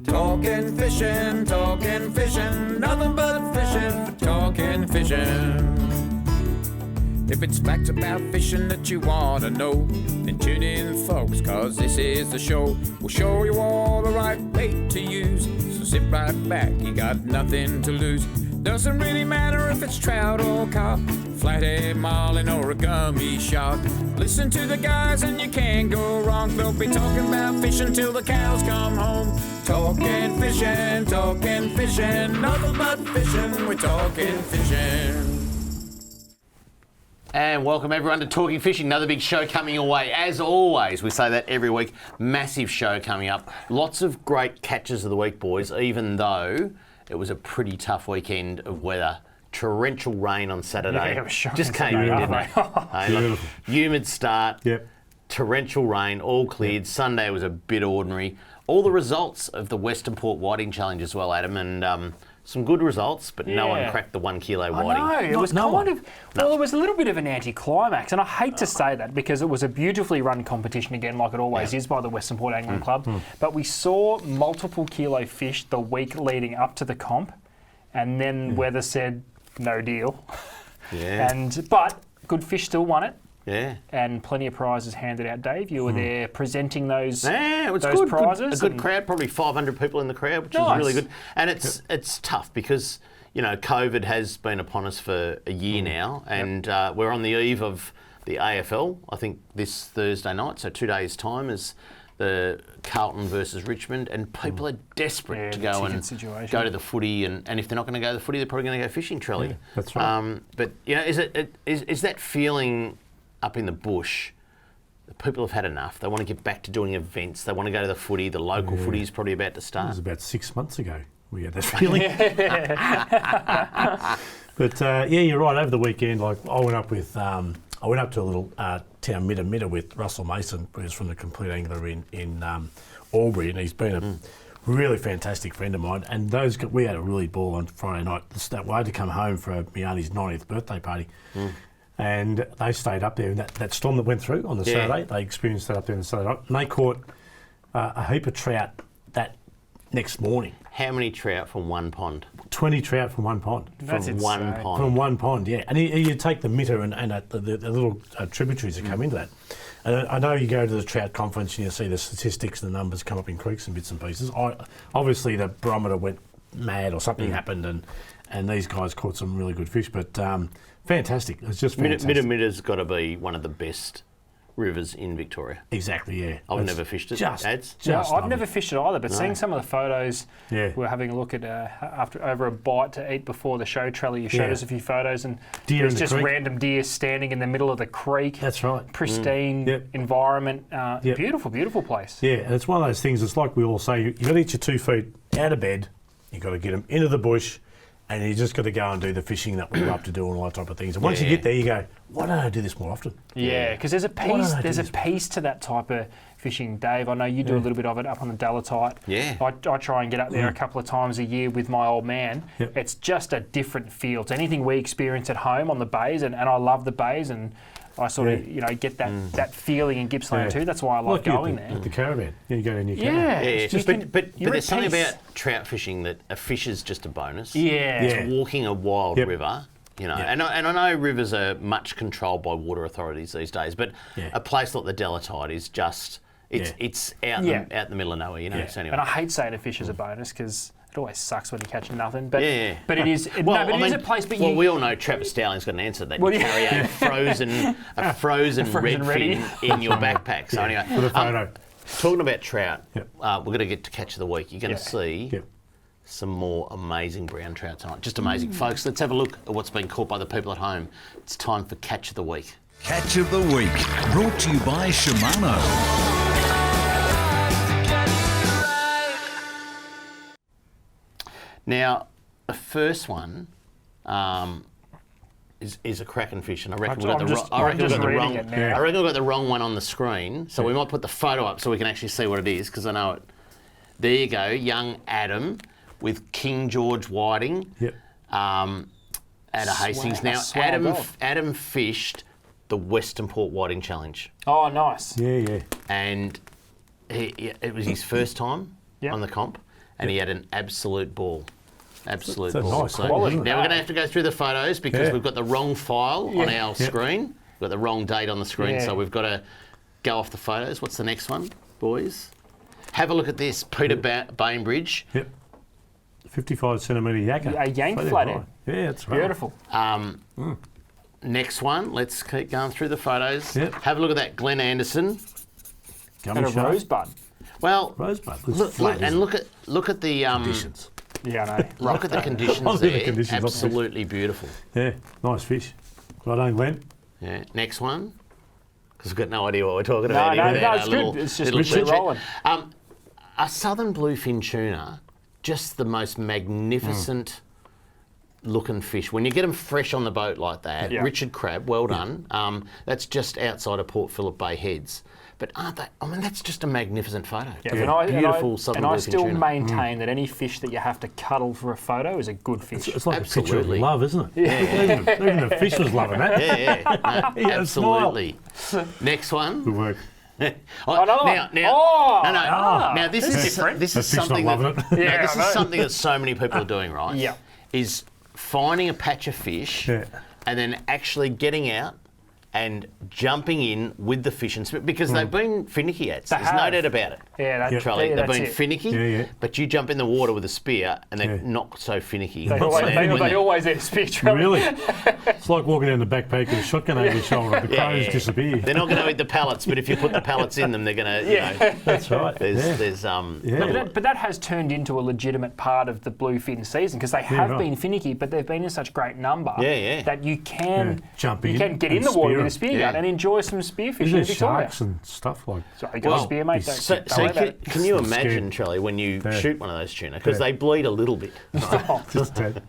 Talking fishing, nothing but fishing, talking fishing. If it's facts about fishing that you want to know, then tune in, folks, cause this is the show. We'll show you all the right bait to use, so sit right back, you got nothing to lose. Doesn't really matter if it's trout or carp, flathead, marlin or a gummy shark. Listen to the guys and you can't go wrong. They'll be talking about fishing till the cows come home. Talking fishing, nothing but fishing, we're talking fishing. And welcome everyone to Talking Fishing, another big show coming your way. As always, we say that every week, massive show coming up. Lots of great catches of the week, boys, even though it was a pretty tough weekend of weather. Torrential rain on Saturday. Yeah, it was shocking. Just came in, didn't it? Hey, look, humid start, torrential rain, all cleared. Sunday was a bit ordinary. All the results of the Western Port Whiting Challenge as well, Adam, and some good results, but no one cracked the 1 kilo whiting. I know, it was it was a little bit of an anticlimax, and I hate to say that because it was a beautifully run competition again, like it always is by the Western Port Angling Club, but we saw multiple kilo fish the week leading up to the comp, and then weather said, no deal. But good fish still won it. Yeah. And plenty of prizes handed out. Dave, you were there presenting those, it was those good. prizes. A good crowd, probably 500 people in the crowd, which is really good. And it's tough because, you know, COVID has been upon us for a year now, and we're on the eve of the AFL, I think this Thursday night, so 2 days' time is the Carlton versus Richmond, and people are desperate to go to the footy, and if they're not going to go to the footy, they're probably going to go fishing, Trelly. Yeah, that's right. But, you know, is that feeling up in the bush, the people have had enough. They want to get back to doing events. They want to go to the footy. The local footy is probably about to start. It was about 6 months ago we had that feeling. But you're right. Over the weekend, like I went up to a little town Midder with Russell Mason, who's from the Complete Angler in Albury, and he's been a really fantastic friend of mine. And we had a really ball on Friday night. We had to come home for my auntie's 90th birthday party. And they stayed up there, and that storm that went through on the Saturday, they experienced that up there on the Saturday night. And they caught a heap of trout that next morning. How many trout from one pond? 20 trout from one pond. That's from one insane. pond. From one pond, yeah. And you take the Mitter and the little tributaries that come into that. And I know you go to the trout conference and you see the statistics and the numbers come up in creeks and bits and pieces. Obviously, the barometer went mad or something happened, and these guys caught some really good fish. But fantastic. It's just fantastic. Midder's got to be one of the best rivers in Victoria. Exactly, yeah. I've never fished it. I've never fished it either, but seeing some of the photos, we're having a look at over a bite to eat before the show, Trelly, you showed us a few photos, and deer there's just random deer standing in the middle of the creek. That's right. Pristine environment. Beautiful, beautiful place. Yeah, and it's one of those things, it's like we all say, you've got to get your 2 feet out of bed, you've got to get them into the bush, and you just got to go and do the fishing that we love to do and all that type of things. And once you get there, you go, why don't I do this more often? Yeah, because there's a piece to that type of fishing, Dave. I know you do a little bit of it up on the Dalatite. Yeah. I try and get up there a couple of times a year with my old man. Yep. It's just a different feel to anything we experience at home on the bays, and I love the bays, and I sort of get that feeling in Gippsland too. That's why I love going there. At the caravan. You go in your caravan. But there's something about trout fishing that a fish is just a bonus. Yeah. It's walking a wild river, you know. And I know rivers are much controlled by water authorities these days, but a place like the Dalatite is just it's out in the middle of nowhere, you know. So anyway. And I hate saying a fish is a bonus because it always sucks when you catch nothing, but but it is. It is a place. But we all know Travis Starling's got an answer that you carry a frozen redfin in your backpack. So anyway, for the photo. Talking about trout, we're going to get to catch of the week. You're going to see some more amazing brown trout tonight. Just amazing, folks. Let's have a look at what's been caught by the people at home. It's time for catch of the week. Catch of the week, brought to you by Shimano. Now, the first one is a kraken fish, and I reckon we got the wrong one on the screen. So we might put the photo up so we can actually see what it is, because I know it. There you go, young Adam with King George whiting at a Hastings. Now, Adam fished the Western Port Whiting Challenge. Oh, nice. Yeah. And it was his first time on the comp. and he had an absolute ball. Absolute It's a ball. nice So quality, isn't it? now we're going to have to go through the photos because Yeah. we've got the wrong file on our screen. We've got the wrong date on the screen, Yeah. so we've got to go off the photos. What's the next one, boys? Have a look at this. Peter Bainbridge. Yep. 55 centimetre yakka. A yank flathead. Yeah, that's right. Beautiful. Next one. Let's keep going through the photos. Yep. Have a look at that Glenn Anderson. Gummy And a shark. rosebud. Well, Rosebud. look at the conditions. Yeah, I know. look at the conditions Look at the there. conditions, Absolutely beautiful. Yeah, nice fish. Right on, Glenn. Yeah. Next one. Because we've got no idea what we're talking about. No, here no, without it's our good. little- It's just little literally chit-chat. rolling. A southern bluefin tuna, just the most magnificent looking fish. When you get them fresh on the boat like that, Yeah. Richard Crabb, well done. That's just outside of Port Phillip Bay Heads. But aren't they? I mean, that's just a magnificent photo. Yeah, Of and a I, beautiful southern and I bluefin still tuna. maintain that any fish that you have to cuddle for a photo is a good fish. It's like a picture Absolutely. of love, isn't it? Yeah. Even the fish was loving that. Yeah. No, Yeah, smile. absolutely. Next one. Good work. Another one. Now this is different. This The is fish not something loving that, it. Yeah, this I know. is something that so many people are doing, right? Yeah. Is finding a patch of fish Yeah. and then actually getting out and jumping in with the fish and because they've been finicky at. There's no have. doubt about it. Yeah, that's, Charlie, they've that's been it. finicky, Yeah. but you jump in the water with a spear and they're Yeah. not so finicky. They So always, when they always eat speech. Really? It's like walking down the backpack with a shotgun over your shoulder. The crows disappear. They're not going to eat the pellets, but if you put the pellets in them, they're going to, you know, That's right. there's Yeah. But that has turned into a legitimate part of the bluefin season because they have right. been finicky, but they've been in such great number Yeah. that you can Jump you in can get and in the water spear with a 'em. spear gun Yeah. and enjoy some spearfishing Isn't in there Victoria. sharks and stuff like So you got a spear, mate. Don't, So, don't so worry about it. can you I'm imagine, scared. Charlie, when you Yeah. shoot one of those tuna, because Yeah. they bleed a little bit, just dead?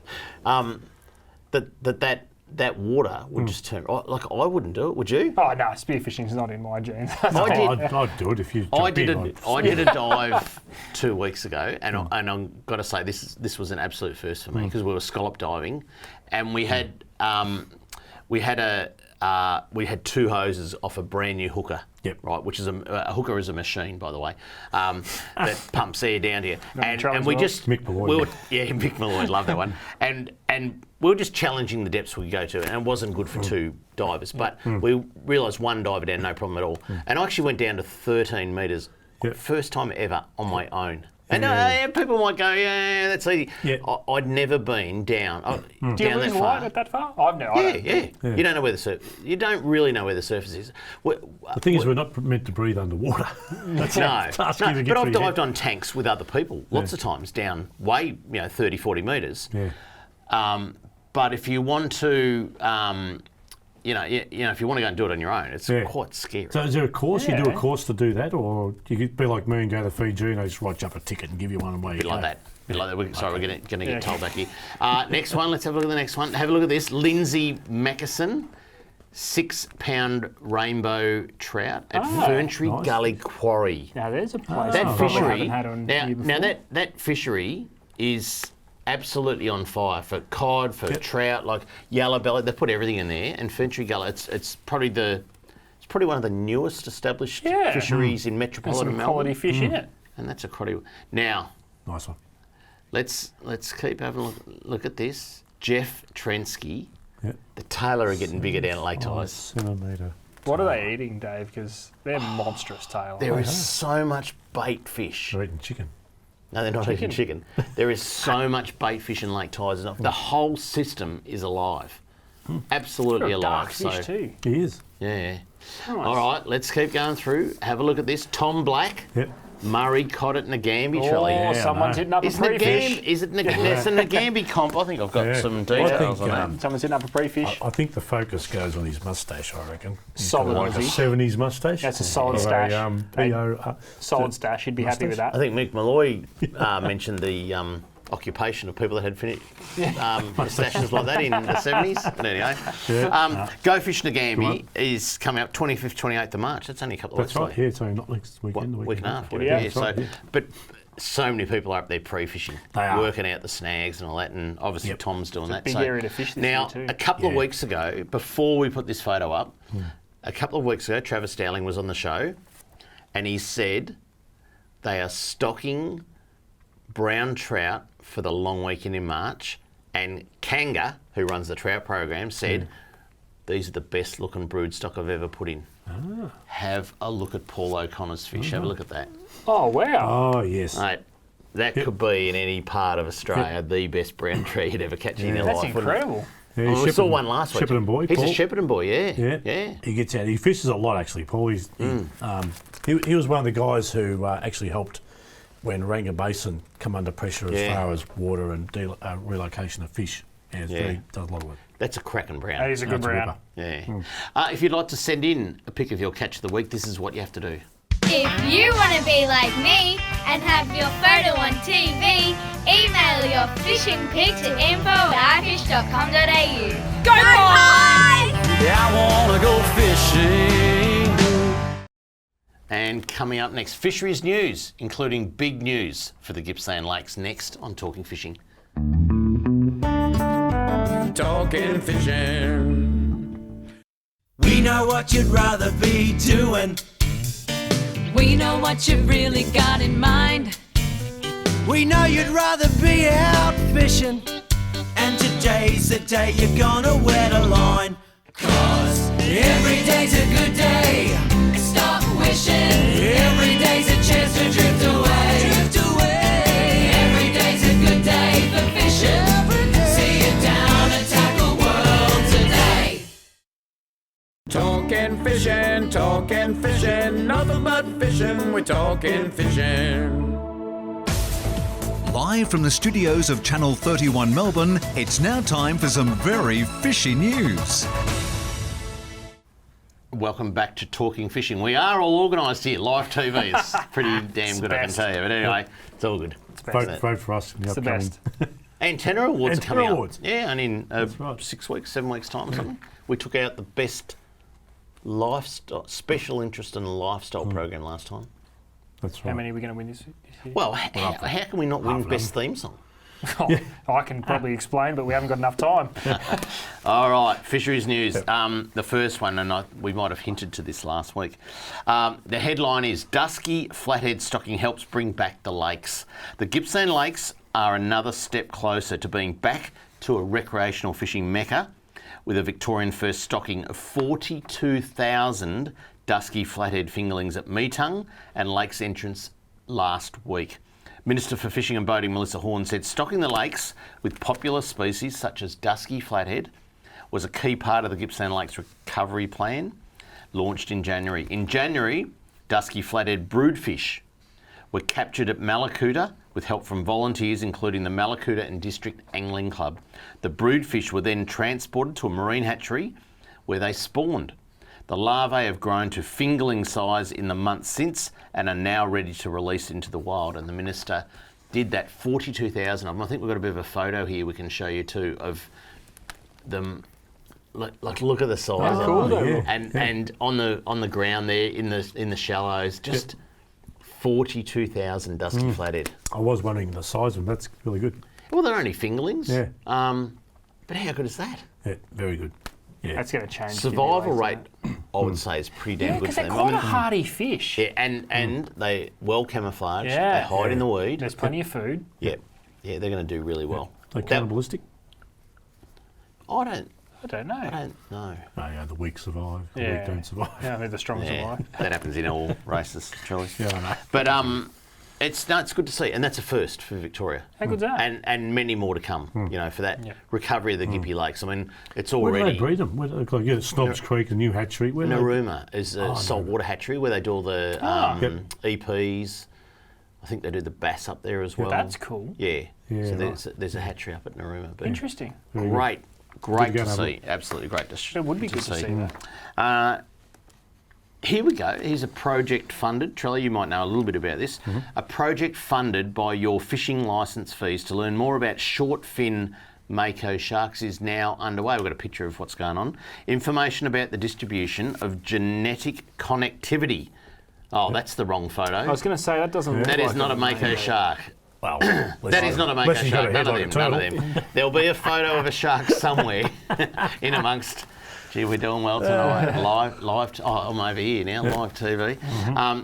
that water would just turn. Like I wouldn't do it. Would you? Oh no, spearfishing's not in my genes. I did. I'd do it if you. I jumped in, did I'd- I did a dive 2 weeks ago, and I've got to say this was an absolute first for me because we were scallop diving, and we had two hoses off a brand new hooker. Yep. Right, which is a hooker is a machine, by the way, that pumps air down to you, and Charles we Ross. just Mick Malloy. Mick Malloy, love that one, and we were just challenging the depths we could go to, and it wasn't good for two divers, but we realised one diver down, no problem at all, and I actually went down to 13 metres, Yep. first time ever on my own. And Yeah. people might go, yeah, that's easy. Yeah. I'd never been down. Do you down lose that light far. at that far? I've no. Yeah. You don't know where you don't really know where the surface is. The thing is, we're not meant to breathe underwater. That's No, asking to get but I've through your dived on tanks with other people lots of times down way, 30, 40 metres. Yeah. But if you want to, if you want to go and do it on your own, it's Yeah. quite scary. So is there a course? You do Yeah. a course to do that, or you could be like me and go to Fiji and they just write you up a ticket and give you one away. Bit like that. Sorry, we're going to Yeah. get told back here. Next one. Let's have a look at the next one. Have a look at this. Lindsay Mackison, 6-pound rainbow trout at Ferntree nice. Gully Quarry. Now there's a place That I probably fishery. haven't had on Now here before. that fishery is absolutely on fire for cod, for trout, like yellow belly. They put everything in there. And Ferntree Gully, it's probably one of the newest established Yeah. fisheries in There's metropolitan some Melbourne. quality fish in it. And that's a quality. Now. Nice one. Let's keep having a look at this. Jeff Trensky. Yeah. The tailor are getting bigger down at Lake Ties. Centimetre. What are they eating, Dave? Because they're monstrous tail. There is so much bait fish. They're eating chicken. No, they're not eating chicken. There is so much bait fish in Lake Ties. The whole system is alive. Absolutely They're a dark alive. fish too. He is. Yeah. Nice. All right, let's keep going through. Have a look at this. Tom Black. Yep. Murray caught it in Nagambie, Oh, Charlie. I someone's know. hitting up a Is pre-fish. it's a Nagambie comp. I think I've got Yeah. some I details think, on that. Someone's hitting up a pre-fish. I think the focus goes on his moustache, I reckon. He's Solid got like a Aussie. 70s moustache. That's a solid Or stash. PO, Solid stash. You'd be happy with that. I think Mick Malloy mentioned the occupation of people that had finished moustaches like that in the 70s. But anyway, Go Fish Nagambie is coming up 25th, 28th of March. That's only a couple of That's weeks right. away. Yeah, so not next weekend. The Week and a half. Yeah, Yeah, that's so, right, yeah. But so many people are up there pre-fishing, They are. working out the snags and all that, and obviously Yep. Tom's doing that. big so area to fish this now, year too. a couple of Yeah. weeks ago, before we put this photo up, a couple of weeks ago, Travis Dowling was on the show, and he said they are stocking brown trout for the long weekend in March, and Kanga, who runs the trout program, said, these are the best looking broodstock I've ever put in. Have a look at Paul O'Connor's fish. Have a look at that. Oh, wow. Oh, yes. Mate, that could be in any part of Australia the best brown trout you'd ever catch in your That's life. wouldn't it? incredible. Yeah, Oh, we saw one last week. Shepparton boy, He's Paul. a Shepparton boy, yeah. Yeah. He gets out. He fishes a lot, actually, Paul. He was one of the guys who actually helped when Ranga Basin come under pressure as far as water and relocation of fish. Yeah, does a lot of work. That's a cracking brown. That is a good brown. Yeah. If you'd like to send in a pic of your catch of the week, this is what you have to do. If you want to be like me and have your photo on TV, email your fishing pic to info@ifish.com.au. Go Pies! Yeah, I wanna go fishing. And coming up next, fisheries news, including big news for the Gippsland Lakes, next on Talking Fishing. Talking fishing. We know what you'd rather be doing. We know what you've really got in mind. We know you'd rather be out fishing. And today's the day you're gonna wet a line. 'Cause every day's a good day. Stop wishing. Every day's a chance to drift away. Drift away. Every day's a good day for fishing. See it down and tackle world today. Talking fishing, nothing but fishing. We're talking fishing. Live from the studios of Channel 31 Melbourne, it's now time for some very fishy news. Welcome back to Talking Fishing. We are all organised here. Live TV is pretty damn good, I can tell you. But anyway, it's all good. Vote for us. It's the best. Antenna Awards are Antenna coming Awards. up. Yeah, and in right. 6 weeks, 7 weeks' time or something. We took out the best lifestyle, special interest in the lifestyle program last time. That's right. How many are we going to win this year? Well, how can we not win best theme song? I can probably explain, but we haven't got enough time. All right, fisheries news. The first one, and we might have hinted to this last week. The headline is Dusky Flathead Stocking Helps Bring Back the Lakes. The Gippsland Lakes are another step closer to being back to a recreational fishing mecca, with a Victorian first stocking of 42,000 dusky flathead fingerlings at Meetung and Lakes Entrance last week. Minister for Fishing and Boating Melissa Horne said stocking the lakes with popular species such as dusky flathead was a key part of the Gippsland Lakes recovery plan launched in January. In January, dusky flathead broodfish were captured at Malakuta with help from volunteers including the Malakuta and District Angling Club. The broodfish were then transported to a marine hatchery where they spawned. The larvae have grown to fingerling size in the months since and are now ready to release into the wild. And the Minister did that, 42,000 of them. I think we've got a bit of a photo here we can show you too of them. Look at the size of them. And on the ground there in the shallows, just 42,000 dusky flathead. I was wondering the size of them. That's really good. Well, they're only fingerlings. Yeah. But how good is that? Yeah, very good. Yeah. That's going to change. Survival rate, I would say, is pretty damn good because for they're them. quite a hardy fish. Yeah, and they well camouflaged. Yeah. They hide in the weed. There's plenty of food. Yeah, they're going to do really well. Are they cannibalistic? I don't I don't know. know. No, yeah, the weak survive. The weak don't survive. Yeah, they're the strong Yeah, survive. that happens in all races, truly. Yeah, I know. But it's good to see, and that's a first for Victoria. How good's that? And many more to come. For that recovery of the Gippy Lakes. I mean, it's Where do already. they breed them? Snobs Creek, the new hatchery. Where Narooma is a saltwater hatchery where they do all the EPs. I think they do the bass up there as well. That's cool. Yeah. Yeah, So there's a hatchery up at Narooma. But Interesting. Great Good to to go see. Absolutely great to see. It would be good to see that. Here we go. Here's a project funded. Trelly, you might know a little bit about this. A project funded by your fishing licence fees to learn more about short fin mako sharks is now underway. We've got a picture of what's going on. Information about the distribution of genetic connectivity. Oh, that's the wrong photo. I was going to say, that doesn't look That like is not a mako shark. Well, That is not a mako shark. None of them. There'll be a photo of a shark somewhere in amongst. Gee, we're doing well tonight. Live. I'm over here now. Live TV.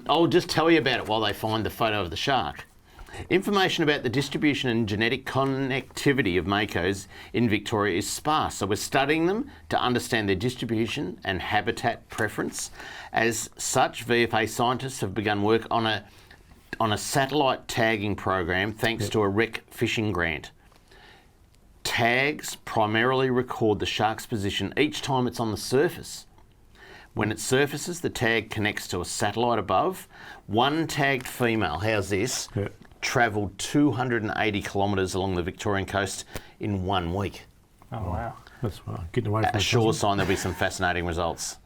I'll just tell you about it while they find the photo of the shark. Information about the distribution and genetic connectivity of makos in Victoria is sparse, so we're studying them to understand their distribution and habitat preference. As such, VFA scientists have begun work on a satellite tagging program thanks to a REC fishing grant. Tags primarily record the shark's position each time it's on the surface. When it surfaces, the tag connects to a satellite above. One tagged female, how's this, travelled 280 kilometres along the Victorian coast in 1 week. Oh, wow. That's getting away from A sure sign there'll be some fascinating results.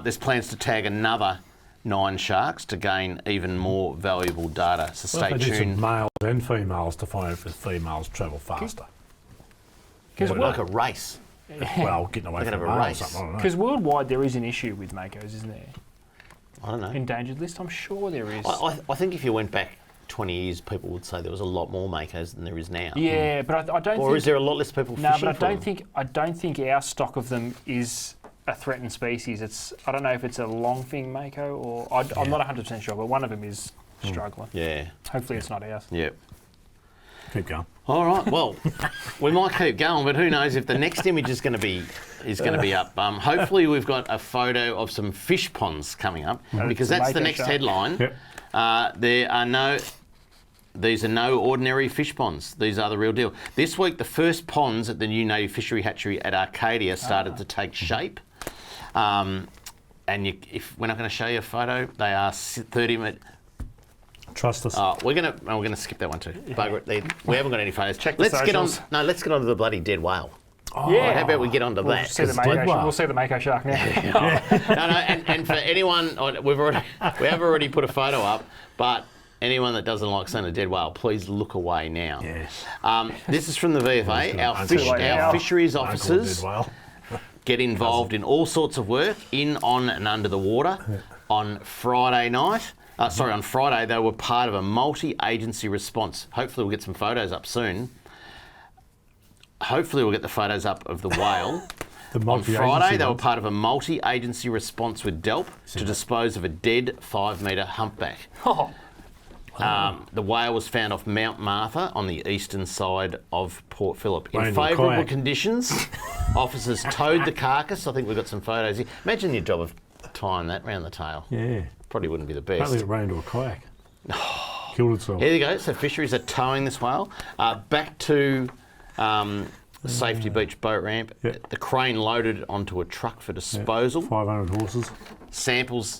There's plans to tag another 9 sharks to gain even more valuable data. So stay tuned. Some males and females to find out if the females travel faster. Because like a race. Well, getting away from males. Because worldwide there is an issue with makos, isn't there? I don't know. Endangered list, I'm sure there is. I think if you went back 20 years, people would say there was a lot more makos than there is now. Yeah, but I don't think... Or is there a lot less people fishing No, but I them? don't think our stock of them is a threatened species. I don't know if it's a longfin mako or... I'm not 100% sure, but one of them is struggling. Yeah. Hopefully it's not ours. Yep. Keep going. All right. Well, we might keep going, but who knows if the next image is going to be up. Hopefully, we've got a photo of some fish ponds coming up because that's the next headline. Yep. These are no ordinary fish ponds. These are the real deal. This week, the first ponds at the new native fishery hatchery at Arcadia started to take shape. And if we're not going to show you a photo, they are 30 metres. Trust us. We're gonna skip that one too. Bugger it. We haven't got any photos. Let's get on to the bloody dead whale. Oh, yeah. How about we get onto that? We'll see the mako shark now. And for anyone, we have already put a photo up, but anyone that doesn't like seeing a dead whale, please look away now. Yes. This is from the VFA. Our fisheries officers get involved in all sorts of work in, on, and under the water. On Friday night. On Friday, they were part of a multi-agency response. Hopefully, we'll get some photos up soon. Hopefully, we'll get the photos up of the whale. On Friday, they were part of a multi-agency response with DELP to dispose of a dead 5-metre humpback. The whale was found off Mount Martha on the eastern side of Port Phillip. In favourable conditions, officers towed the carcass. I think we've got some photos here. Imagine your job of tying that round the tail. Yeah. Probably wouldn't be the best. Apparently it ran into a kayak. Killed itself. Here you go. So fisheries are towing this whale. Back to Safety Beach boat ramp. Yep. The crane loaded it onto a truck for disposal. 500 horses. Samples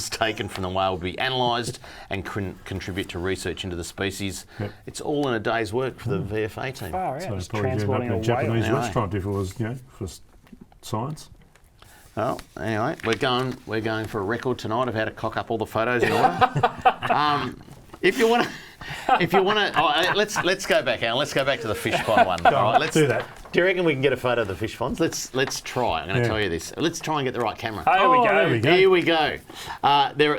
taken from the whale will be analysed and contribute to research into the species. Yep. It's all in a day's work for the VFA team. Far out. So it's transporting a Japanese whale. restaurant if it was, for science. Well, anyway, we're going for a record tonight of how to cock up all the photos in order. If you want to, let's go back, Alan. Let's go back to the fish pond one. All right, let's do that. Do you reckon we can get a photo of the fish ponds? Let's try. I'm going to tell you this. Let's try and get the right camera. There we go.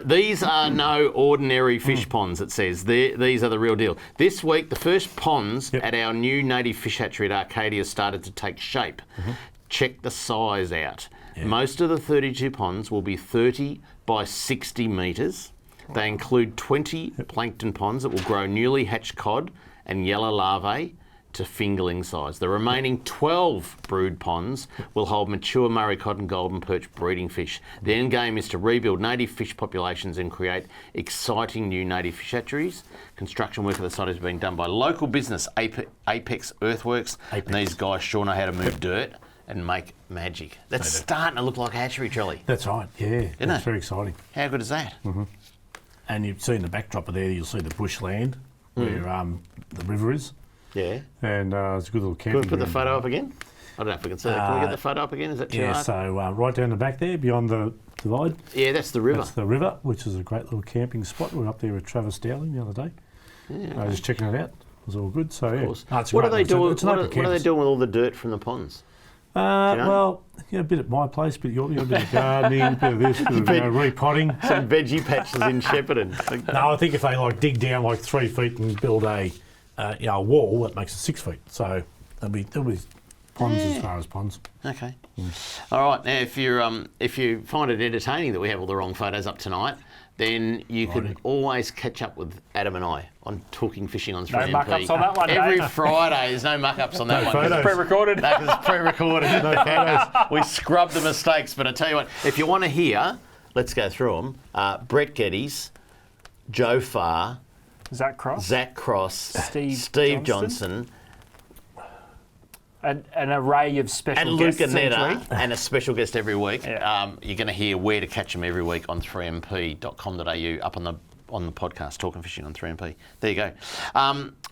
These are no ordinary fish ponds. It says these are the real deal. This week, the first ponds at our new native fish hatchery at Arcadia started to take shape. Check the size out. Yeah. Most of the 32 ponds will be 30 by 60 metres. They include 20 plankton ponds that will grow newly hatched cod and yellow larvae to fingerling size. The remaining 12 brood ponds will hold mature Murray cod and golden perch breeding fish. The end game is to rebuild native fish populations and create exciting new native fish hatcheries. Construction work at the site is being done by local business Apex Earthworks. And these guys sure know how to move dirt and make magic. That's starting to look like a hatchery, Trelly. That's right, yeah. It's very exciting. How good is that? And you've seen the backdrop of there, you'll see the bushland where the river is. Yeah. And it's a good little camping. Can we put the photo up again? I don't know if we can see that. Can we get the photo up again? Is that too hard? So right down the back there, beyond the divide. Yeah, that's the river. That's the river, which is a great little camping spot. We were up there with Travis Dowling the other day. Yeah. Just checking it out. It was all good. So, what are they doing? What are they doing with all the dirt from the ponds? Well, a bit at my place, but you're a bit of gardening, a bit of this, bit of repotting. Some veggie patches in Shepparton. No, I think if they dig down 3 feet and build a wall, that makes it 6 feet. So there'll be ponds as far as ponds. Okay. All right. Now, if you find it entertaining that we have all the wrong photos up tonight, then you can always catch up with Adam and I on Talking Fishing on 3MP. No muck-ups on that one, Every Dave. Friday, there's no muck-ups on that one. photos. Pre-recorded. That was pre-recorded. We scrub the mistakes, but I tell you what, if you want to hear, let's go through them. Brett Geddes, Joe Farr, Zach Cross. Zach Cross, Steve Johnson, an array of special and guests Luca each Netta, week. and a special guest every week. Yeah. You're going to hear where to catch them every week on 3mp.com.au, up on the podcast, Talking Fishing on 3MP. There you go.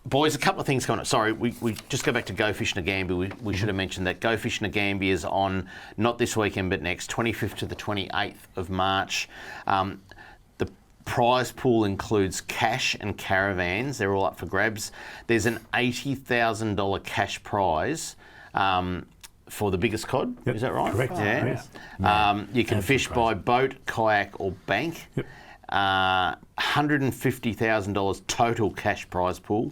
Boys, a couple of things coming up. Sorry, we just go back to Go Fish Nagambie. We should have mentioned that Go Fish Nagambie is on, not this weekend, but next, 25th to the 28th of March. The prize pool includes cash and caravans. They're all up for grabs. There's an $80,000 cash prize for the biggest cod. Yep. Is that right? Correct. Yeah. You can fish by boat, kayak or bank. Yep. $150,000 total cash prize pool.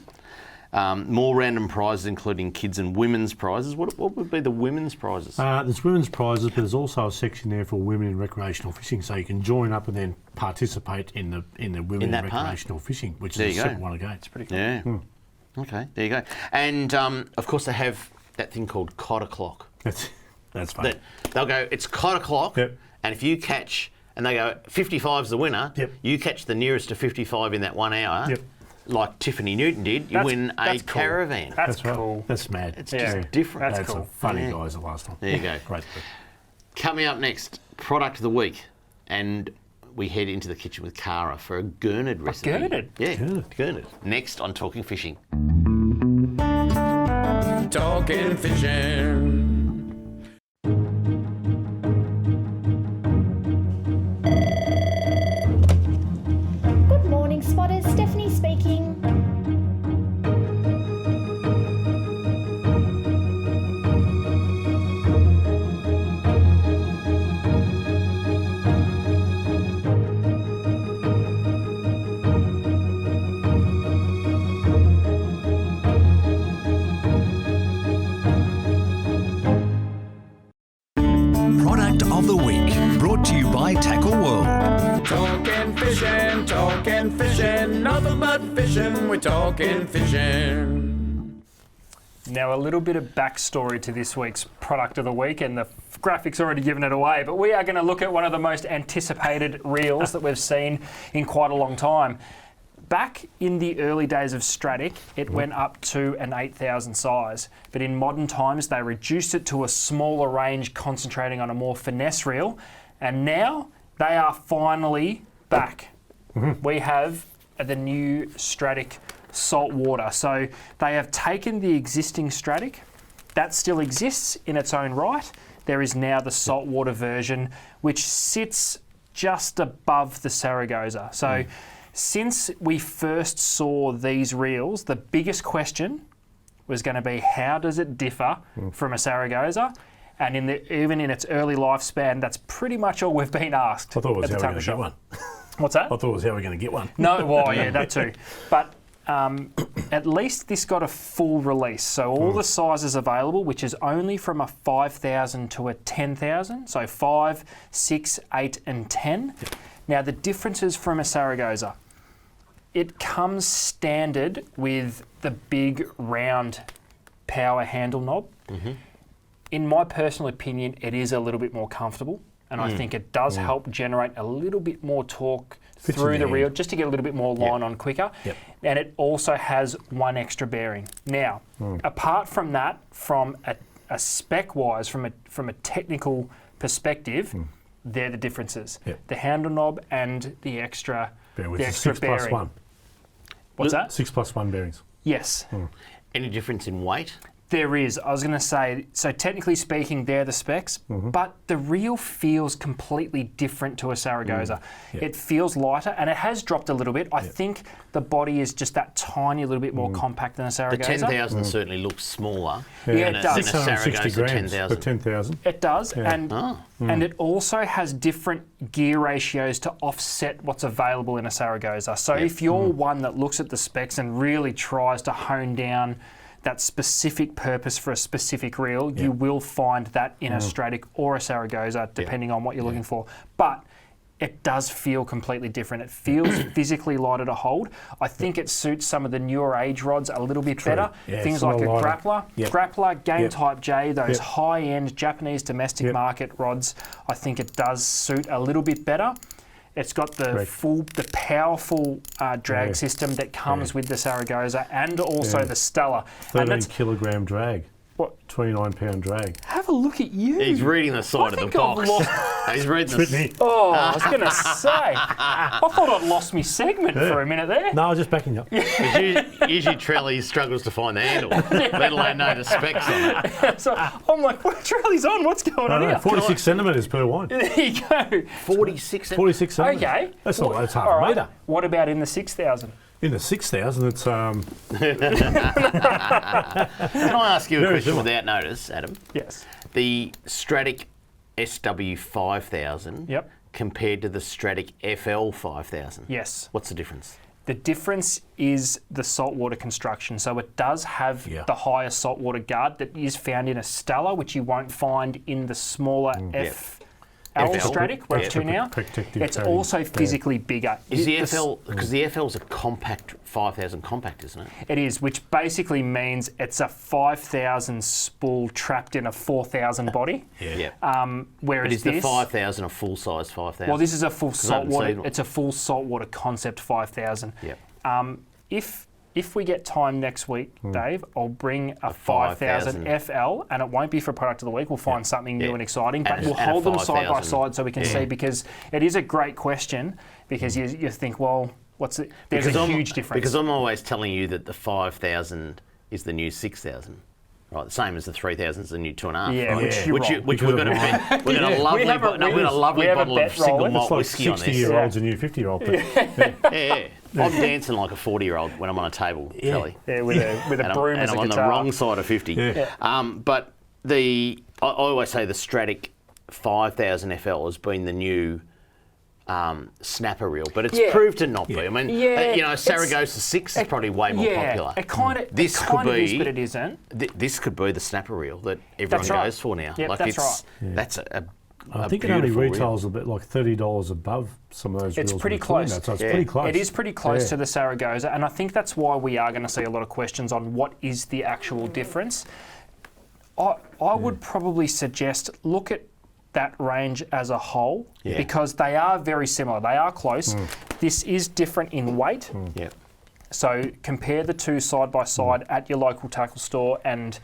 More random prizes, including kids and women's prizes. What would be the women's prizes? There's women's prizes, but there's also a section there for women in recreational fishing, so you can join up and then participate in the women in recreational fishing, which is a separate one again. It's pretty cool. Yeah. Okay, there you go. And of course, they have that thing called cod o'clock. That's fun. They'll go, it's cod o'clock, Yep. and if you catch, and they go, 55's the winner, Yep. you catch the nearest to 55 in that 1 hour, Yep. like Tiffany Newton did, you win a that's cool. caravan. That's right. cool. That's mad. It's just different. That's That's cool. a funny Yeah. guys the last time. There you go. Great. Coming up next, product of the week, and we head into the kitchen with Cara for a gurnard recipe. gurnard? Yeah, gurnard. Next on Talking Fishing. Talking fishing. Good morning, spotters. Stephanie speaking. Product of the week, brought to you by Tackle World. Talking fishing, nothing but fishing, we're talking fishing. Now, a little bit of backstory to this week's product of the week, and the graphic's already given it away, but we are going to look at one of the most anticipated reels that we've seen in quite a long time. Back in the early days of Stratic, it went up to an 8,000 size, but in modern times they reduced it to a smaller range, concentrating on a more finesse reel, and now they are finally back. We have the new Stratic saltwater. So they have taken the existing Stratic, that still exists in its own right. There is now the saltwater version, which sits just above the Saragossa. So since we first saw these reels, the biggest question was going to be, how does it differ from a Saragossa? And even in its early lifespan, that's pretty much all we've been asked. I thought it was at how the we're going to tackle get one. shop. What's that? I thought it was how we're going to get one. No, well, yeah, that too. But at least this got a full release. So all the sizes available, which is only from a 5,000 to a 10,000. So 5, 6, 8 and 10. Yep. Now the differences from a Saragossa. It comes standard with the big round power handle knob. In my personal opinion, it is a little bit more comfortable. And I think it does help generate a little bit more torque through the reel, just to get a little bit more line on quicker. And it also has one extra bearing. Now, apart from that, from a spec-wise, from a technical perspective, they're the differences. The handle knob and the extra, With the extra 6 bearing. plus 1. What's that? 6 plus 1 bearings. Yes. Any difference in weight? There is. I was going to say, so technically speaking, they're the specs, but the reel feels completely different to a Saragossa. It feels lighter, and it has dropped a little bit. I think the body is just that tiny little bit more compact than a Saragossa. The 10,000 certainly looks smaller Yeah, than it a does. 660 Saragossa grams 10,000. for 10,000. It does, and it also has different gear ratios to offset what's available in a Saragossa. So if you're one that looks at the specs and really tries to hone down that specific purpose for a specific reel, you will find that in a Stratic or a Saragossa, depending on what you're looking for. But it does feel completely different. It feels physically lighter to hold. I think it suits some of the newer age rods a little bit better. Yeah, Things it's like a lighter. grappler, Yep. Game Yep. Type J, those Yep. high-end Japanese domestic Yep. market rods. I think it does suit a little bit better. It's got the Correct. powerful drag Yeah. system that comes Yeah. with the Zaragoza, and also Yeah. the Stella. 13 kilogram drag. What? 29-pound drag. Have a look at you. He's reading the side of the think I've box. lost- He's reading the. Oh, I was going to say. I thought I'd lost my segment for a minute there. No, I was just backing you up. Usually Trelly struggles to find the handle, let alone know the specs on it. So I'm like, what Trelly's on? What's going on here? 46 centimetres per wine. There you go. 46. 46 centimetres. Okay. That's not. That's half All a right. metre. What about in the 6,000? In the 6,000, it's Can I ask you a Very question similar. without notice, Adam? Yes. The Stratic SW5000 Yep. compared to the Stratic FL5000. Yes. What's the difference? The difference is the saltwater construction. So it does have the higher saltwater guard that is found in a Stella, which you won't find in the smaller FL Stratic, we're up to now. Protective It's coating. also physically bigger. Is the FL, because the FL's a compact 5000 compact, isn't it? It is, which basically means it's a 5,000 spool trapped in a 4,000 body. Yeah. Whereas But is this, the 5000 a full size 5000? well, this is a full I haven't saltwater. seen one. It's a full saltwater concept 5,000. Yep. If we get time next week, Dave, I'll bring a 5,000 FL, and it won't be for product of the week. We'll find something new and exciting, but And we'll a hold them side by 5,000. side so we can see, because it is a great question, because you think, well, what's it? There's a huge difference. Because I'm always telling you that the 5000 is the new 6000. Right, the same as the 3000 is the new 2.5. Yeah, right? which you're wrong. We've got a bet. We've got a lovely, have a- we've got a lovely we have a bottle of bet single rolling. malt It's like whiskey on this. 60-year-olds and you 50-year-old. Yeah. I'm dancing like a 40-year-old when I'm on a table, Kelly. Yeah, with a And broom as I'm a on the guitar. wrong side of 50. Yeah. But I always say the Stratic 5000 FL has been the new snapper reel, but it's proved to not be. I mean, Saragossa 6 is probably way more popular. It kind of This it could kind of is, be- but it isn't. This could be the snapper reel that everyone That's right. goes for now. Yep, like that's right. That's a I think it only beautiful reel. retails a bit like $30 above some of those It's reels. pretty we're talking close. about, so it's Yeah. pretty close. It is pretty close Yeah. to the Zaragoza, and I think that's why we are going to see a lot of questions on what is the actual difference. I would probably suggest look at that range as a whole, because they are very similar. They are close. This is different in weight. Yeah. So compare the two side by side at your local tackle store and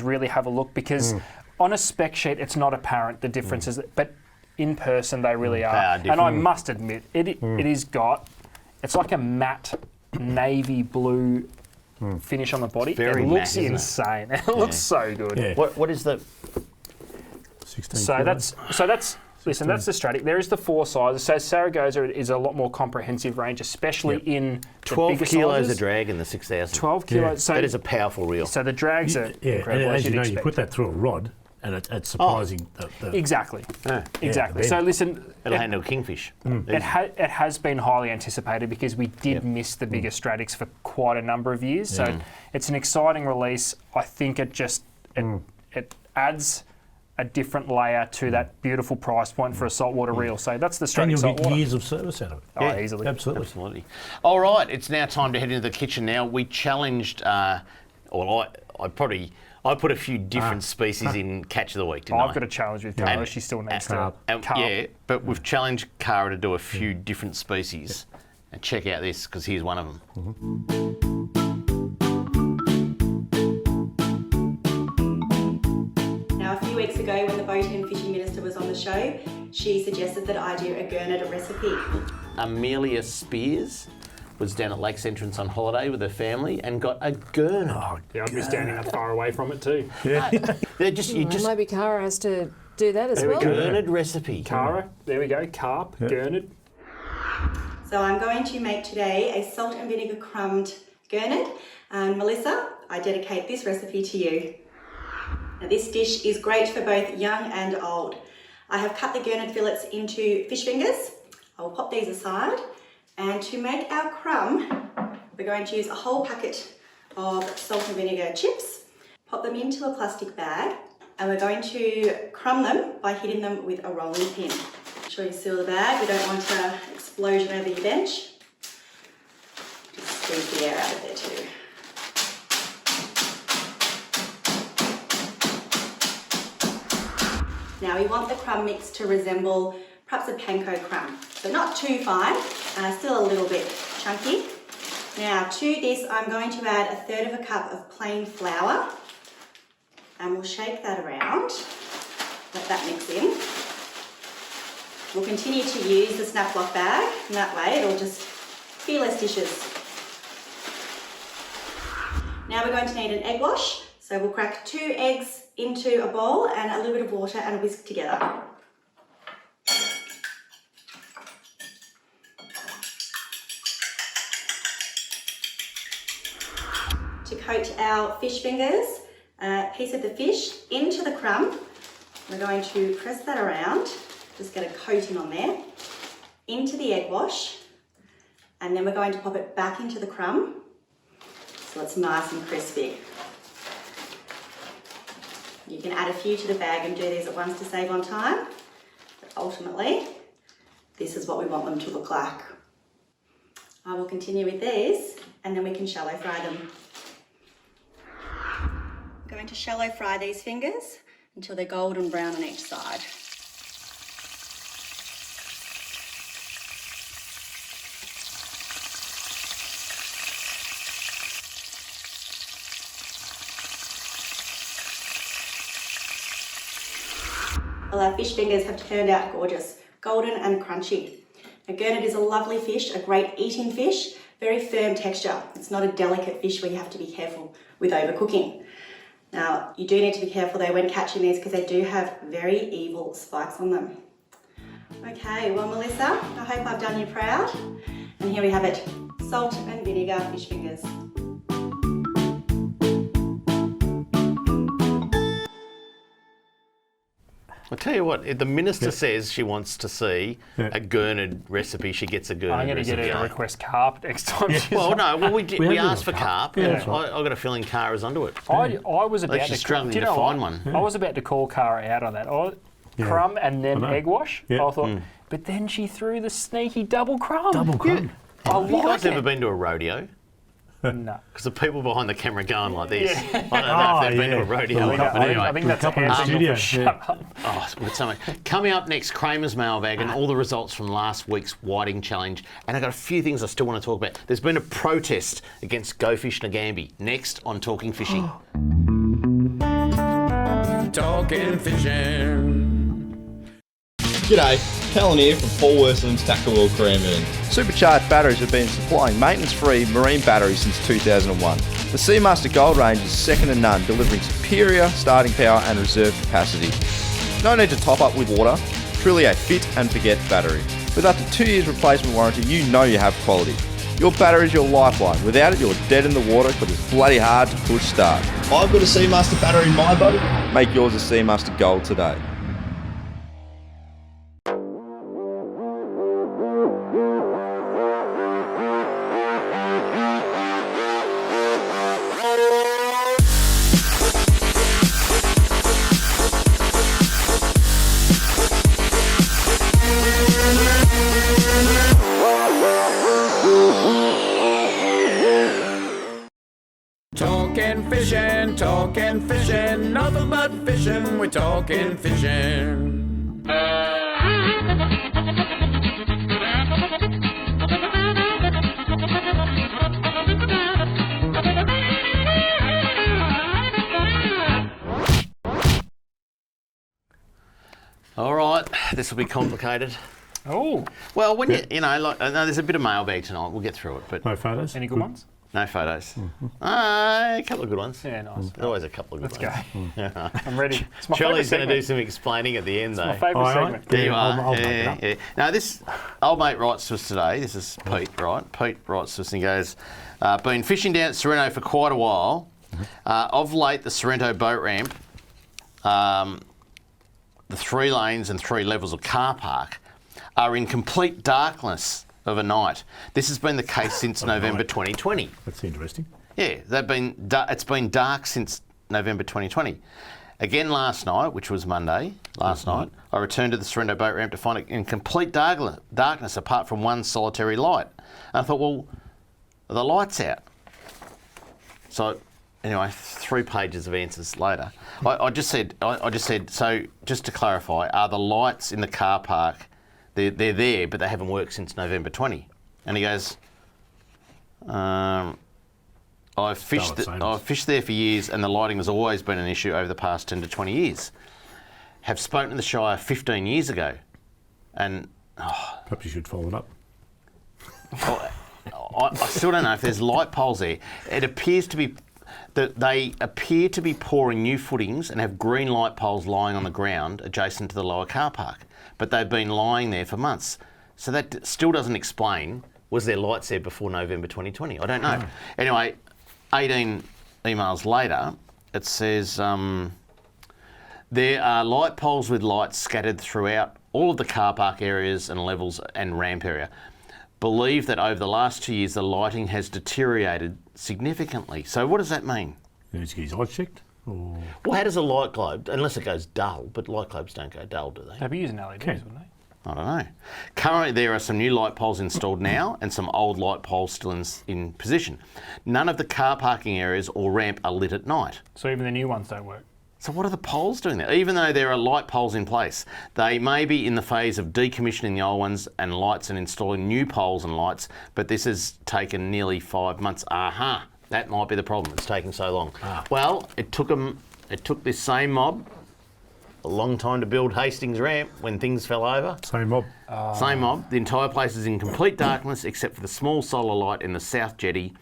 really have a look, because on a spec sheet it's not apparent the differences, but in person they really are. And I different. must admit, it is it's like a matte navy blue finish on the body. Very it looks matte, isn't it? insane. It looks so good. Yeah. What is the 16 So kilos. that's listen, that's the Stratic. There is the 4 sizes. So Zaragoza is a lot more comprehensive range, especially in the 12 bigger kilos sizes. of drag in the 6000? 12 kilos. So That is a powerful reel. So the drags are Yeah, and incredible, as you you'd know, you expect. put that through a rod, and it's surprising. Exactly. Exactly. the So bend. listen, It'll handle kingfish. it has been highly anticipated, because we did miss the bigger Stratics for quite a number of years. So it's an exciting release. I think it just it adds a different layer to that beautiful price point for a saltwater reel. So that's the And Stratic you'll get saltwater. years of service out of it. Oh, easily. Absolutely. Absolutely. All right, it's now time to head into the kitchen now. We challenged, I put a few different species in Catch of the Week, didn't I? I've got a challenge with Cara. She still needs to And- carp. yeah, but we've challenged Cara to do a few different species. And check out this, because here's one of them. Now, a few weeks ago, when the Boating and Fishing Minister was on the show, she suggested that I do a gurnard recipe. Amelia Spears was down at Lakes Entrance on holiday with her family and got a gurnard. Oh, Yeah, I'd be standing up far away from it too. They're just, you just Maybe Cara has to do that as well. gurnard recipe. Cara, there we go. Carp, gurnard. So I'm going to make today a salt and vinegar crumbed gurnard. And Melissa, I dedicate this recipe to you. Now, this dish is great for both young and old. I have cut the gurnard fillets into fish fingers. I'll pop these aside. And to make our crumb, we're going to use a whole packet of salt and vinegar chips, pop them into a plastic bag, and we're going to crumb them by hitting them with a rolling pin. sure you seal the bag. We don't want an explosion over your bench. Just squeeze the air out of there too. Now we want the crumb mix to resemble perhaps a panko crumb. So not too fine, still a little bit chunky. Now to this I'm going to add 1/3 of a cup of plain flour, and we'll shake that around, let that mix in. We'll continue to use the snap lock bag, and that way it'll just be less dishes. Now we're going to need an egg wash, so we'll crack 2 eggs into a bowl and a little bit of water and whisk together. To coat our fish fingers, a piece of the fish into the crumb. We're going to press that around, just get a coating on there, into the egg wash, and then we're going to pop it back into the crumb so it's nice and crispy. You can add a few to the bag and do these at once to save on time, but ultimately, this is what we want them to look like. I will continue with these, and then we can shallow fry them. I'm going to shallow fry these fingers until they're golden brown on each side. Well, our fish fingers have turned out gorgeous, golden and crunchy. Now, gurnard is a lovely fish, a great eating fish, very firm texture. It's not a delicate fish where you have to be careful with overcooking. Now, you do need to be careful though when catching these because they do have very evil spikes on them. Okay, well Melissa, I hope I've done you proud. And here we have it, salt and vinegar fish fingers. I'll tell you what, if the minister says she wants to see a gurnard recipe, she gets a gurnard I'm going to recipe. get her to request carp next time. Well, no, we asked for carp. Yeah, and that's right. I got a feeling Cara's onto it. I was about she's to struggling do you to know find what? one. I was about to call Cara out on that. Crumb and then egg wash. Yeah. I thought, but then she threw the sneaky double crumb. Double crumb. I Have you guys like ever it. been to a rodeo? No. Because the people behind the camera going like this. Yeah. I don't know if they've been to a rodeo. I think that's a couple in the hand studio. signal for shut up. Oh, with something. Coming up next, Kramer's mailbag and all the results from last week's whiting challenge. And I've got a few things I still want to talk about. There's been a protest against Go Fish Nagambie. Next on Talking Fishing. Talking fishing. G'day, Callan here from Paul Worsland's Tackle World Cranbourne. Supercharged batteries have been supplying maintenance-free marine batteries since 2001. The SEAMASTER Gold range is second to none, delivering superior starting power and reserve capacity. No need to top up with water, truly a fit and forget battery. With up to 2 years replacement warranty, you know you have quality. Your battery is your lifeline. Without it, you're dead in the water because it's bloody hard to push start. I've got a SEAMASTER battery in my boat. Make yours a SEAMASTER Gold today. Talking fishing, nothing but fishing, we're talking fishing. All right, this will be complicated. Oh. Well, when you know, like, no, there's a bit of mailbag tonight. We'll get through it, but No photos? Any good ones? no photos. A couple of good ones. Yeah, nice. There's always a couple of good Let's ones. go. I'm ready. It's my Charlie's favourite going to do segment. some explaining at the end, though. My favourite segment. There you I'll are. make it up. Yeah. Now, this old mate writes to us today. This is Pete, right? Pete writes to us and he goes, been fishing down at Sorrento for quite a while. Of late, the Sorrento boat ramp, the 3 lanes and 3 levels of car park are in complete darkness of a night. This has been the case since November 2020. That's interesting. Yeah, it's been dark since November 2020. Again last night, which was Monday, night, I returned to the Sorrento boat ramp to find it in complete darkness apart from one solitary light. And I thought, well, the light's out. So anyway, 3 pages of answers later. I just said, so just to clarify, are the lights in the car park, they're there, but they haven't worked since November 20? And he goes, I've fished there for years and the lighting has always been an issue over the past 10 to 20 years. Have spoken to the Shire 15 years ago. And... perhaps you should follow it up. I still don't know if there's light poles there. It appears to be... They appear to be pouring new footings and have green light poles lying on the ground adjacent to the lower car park. But they've been lying there for months. So that still doesn't explain, was there lights there before November 2020? I don't know. Anyway, 18 emails later, it says, there are light poles with lights scattered throughout all of the car park areas and levels and ramp area. Believe that over the last 2 years, the lighting has deteriorated significantly. So what does that mean? He needs to get his eyes checked? Or... Well, how does a light globe, unless it goes dull, but light globes don't go dull, do they? They'd be using LEDs, wouldn't they? I don't know. Currently, there are some new light poles installed now and some old light poles still in position. None of the car parking areas or ramp are lit at night. So even the new ones don't work? So what are the poles doing there? Even though there are light poles in place, they may be in the phase of decommissioning the old ones and lights and installing new poles and lights, but this has taken nearly 5 months. Aha, that might be the problem. It's taking so long. Well, it took this same mob a long time to build Hastings Ramp when things fell over. Same mob. Same mob. The entire place is in complete darkness except for the small solar light in the south jetty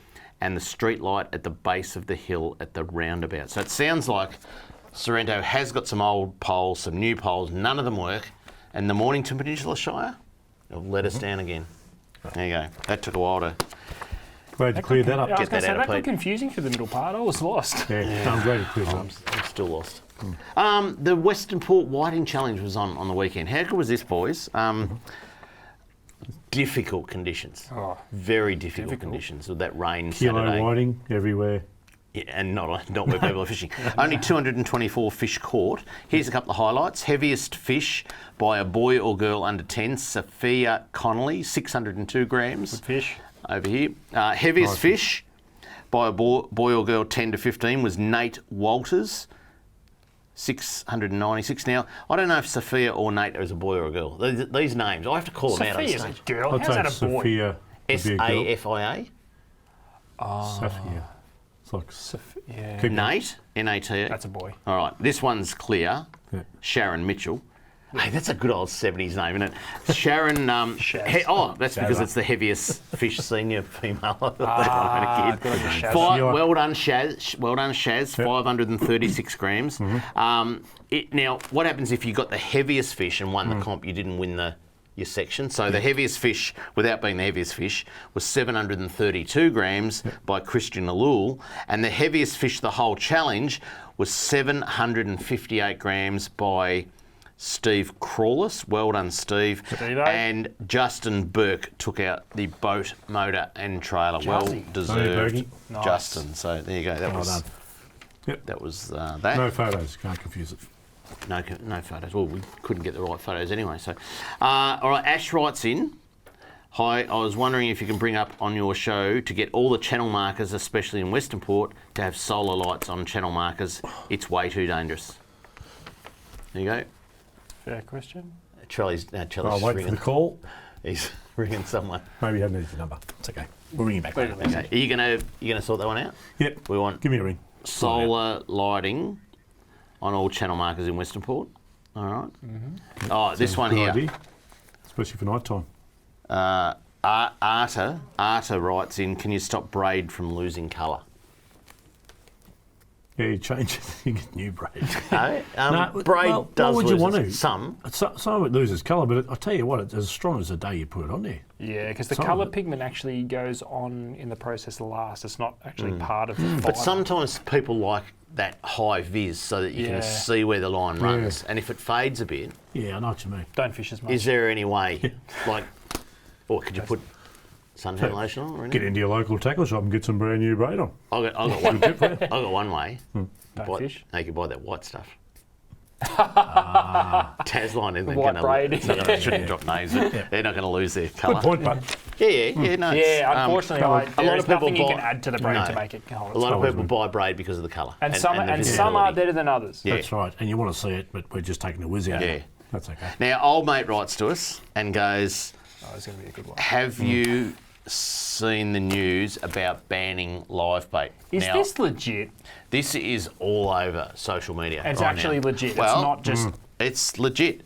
and the street light at the base of the hill at the roundabout. So it sounds like Sorrento has got some old poles, some new poles, none of them work, and the Mornington Peninsula Shire have let us down again. There you go. That took a while to... Glad you cleared that up. Get that out of got confusing for the middle part. I was lost. Yeah, I'm glad you cleared it up. I'm still lost. The Western Port Whiting Challenge was on the weekend. How good was this, boys? Difficult conditions. Very difficult conditions with that rain Kilo Saturday. whiting everywhere. Yeah, and not where people are fishing. Only 224 fish caught. Here's a couple of highlights. Heaviest fish by a boy or girl under 10, Sophia Connolly, 602 grams. Good fish. Over here. Heaviest fish by a boy or girl 10 to 15 was Nate Walters, 696. Now, I don't know if Sophia or Nate is a boy or a girl. These names, I have to call them out. Sophia's a girl. I'd How's that a boy? Sophia Safia. Sophia. It's like yeah. Nate, N-A-T-E. That's a boy. All right, this one's clear. Yeah. Sharon Mitchell. Hey, that's a good old 70s name, isn't it? Sharon. That's because it's the heaviest fish senior female I've ever known a kid. Well done, Shaz. Well done, Shaz. 536 grams. Now, what happens if you got the heaviest fish and won the comp? You didn't win your section. So the heaviest fish, without being the heaviest fish, was 732 grams by Christian Alul, and the heaviest fish the whole challenge was 758 grams by Steve Crawless. Well done, Steve. And Justin Burke took out the boat, motor and trailer. Well deserved, Nice. Justin. So there you go. That Well was done. Yep. that was that. No photos, can't confuse it. No photos. Well, we couldn't get the right photos anyway. So, all right. Ash writes in. Hi, I was wondering if you can bring up on your show to get all the channel markers, especially in Western Port, to have solar lights on channel markers. It's way too dangerous. There you go. Fair question. Charlie's I'll wait ringing. for the call. He's ringing someone. Maybe you haven't needed the number. It's okay. We'll ring you back later. Okay. Are you gonna sort that one out? Yep. We want Give me a ring. solar lighting on all channel markers in Western Port. All right. Oh, this one here. Idea, especially for night time. Arta writes in, can you stop braid from losing colour? Yeah, you change it, you get new braid. No, braid does why would lose you want to? some. Some of it loses colour, but I tell you what, it's as strong as the day you put it on there. Yeah, because the Some colour of it. pigment actually goes on in the process last. It's not actually part of the fibre. But sometimes people like that high vis so that you can see where the line runs. And if it fades a bit... Yeah, I know what you mean. Don't fish as much. Is there any way, or could you put suntan lotion on or anything? Get into your local tackle shop and get some brand new braid on. I got one way. Don't fish. No, you could buy that white stuff. Tasline isn't White braid. shouldn't drop names. They're not going to lose their colour. Good point, bud. No. Yeah, unfortunately, a lot of people nothing you can add to the braid to make it hold. A lot of people buy braid because of the colour. And some are better than others. Yeah. That's right. And you want to see it, but we're just taking the whiz out. Yeah. That's okay. Now, old mate writes to us and goes, it's going to be a good one. have you seen the news about banning live bait? Is this legit? This is all over social media. It's right actually now. legit. Well, it's not just... It's legit.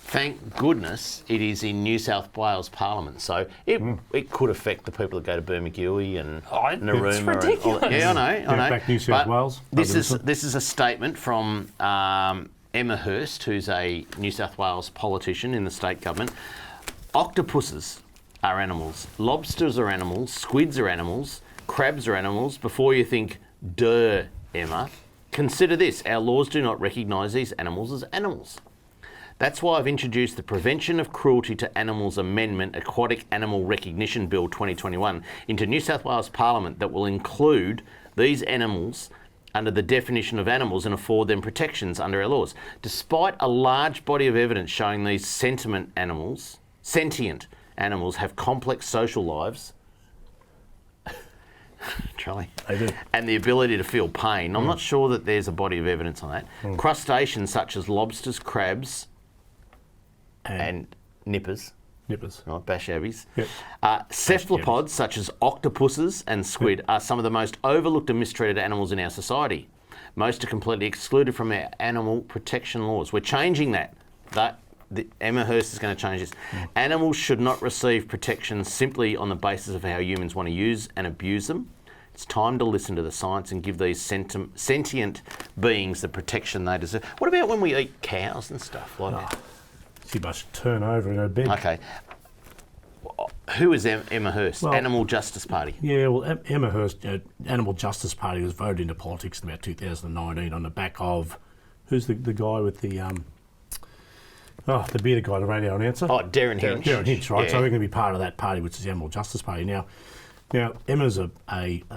Thank goodness it is in New South Wales Parliament, so it could affect the people that go to Bermagui and Narooma. It's ridiculous. I know. Back New South Wales. This is a statement from Emma Hurst, who's a New South Wales politician in the state government. Octopuses are animals. Lobsters are animals. Squids are animals. Crabs are animals. Before you think, duh, Emma, consider this. Our laws do not recognise these animals as animals. That's why I've introduced the Prevention of Cruelty to Animals Amendment Aquatic Animal Recognition Bill 2021 into New South Wales Parliament that will include these animals under the definition of animals and afford them protections under our laws. Despite a large body of evidence showing these sentient animals have complex social lives, Charlie, and the ability to feel pain, I'm not sure that there's a body of evidence on that. Crustaceans such as lobsters, crabs, and nippers, right, bashabbies. Cephalopods such as octopuses and squid are some of the most overlooked and mistreated animals in our society. Most are completely excluded from our animal protection laws. We're changing that. Emma Hurst is going to change this. Animals should not receive protection simply on the basis of how humans want to use and abuse them. It's time to listen to the science and give these sentient beings the protection they deserve. What about when we eat cows and stuff like that? She must turn over in her bed. Okay. Who is Emma Hurst? Well, Animal Justice Party. Yeah, well, Emma Hurst, Animal Justice Party was voted into politics in about 2019 on the back of, who's the guy with the bearded guy, the radio announcer? Oh, Darren Hinch. Darren Hinch, right? Yeah. So we're going to be part of that party, which is the Animal Justice Party. Now Emma's a